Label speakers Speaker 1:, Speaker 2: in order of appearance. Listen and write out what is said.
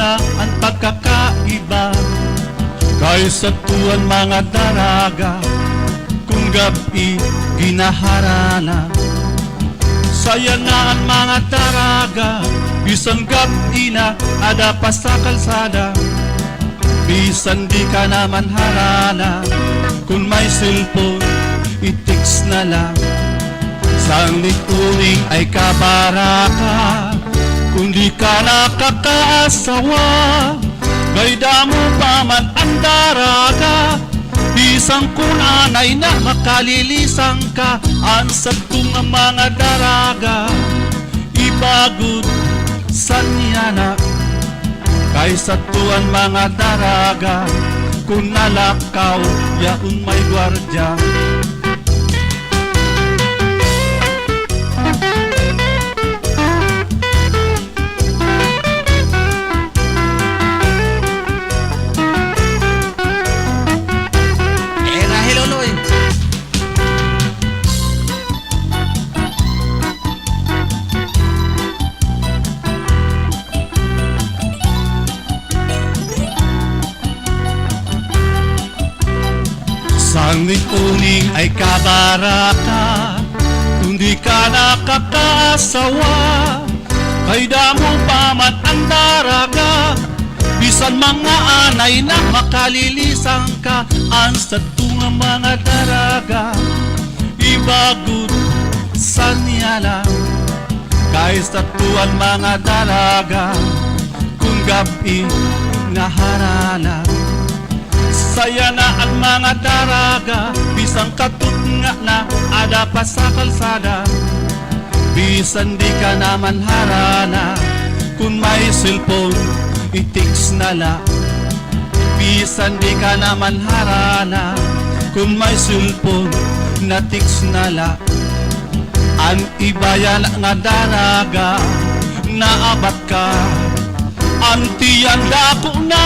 Speaker 1: nga ang pagkakaiba. Kaysa tuwan mga daraga, kung gabi ginaharana. Saya na ang mga daraga, bisan gabi na ada pa sa kalsada. Bisan di ka naman harana, kung may cellphone, i-text na lang. Sang lituring ay kabaraka, kung di ka nakakaasawa. Kay damo pa man ang daraga, bisang kunanay na makalilisang ka. Ang sagtong ang mga daraga, ibagod sa niyana. Kaysa tuwan mga daraga, kung nalakaw, yaon may gwardya. Sang lituring ay kabaraka, kung di ka nakakaasawa. Kay damo pa man ang daraga, bisan mga anay na makalilisang ka. Ang satong mga daraga, ibagod sa niyala. Kay satuan mga daraga, kung gabi naharana. Saya na ang mga daraga, bisang katutnga na ada pa sa kalsada. Bisan di ka naman harana, kung may cellphone, i-text na lang. Bisan di ka naman harana, kung may cellphone, na-text na lang. Ang ibayan nga daraga, naabat ka, ang tiyan dako na.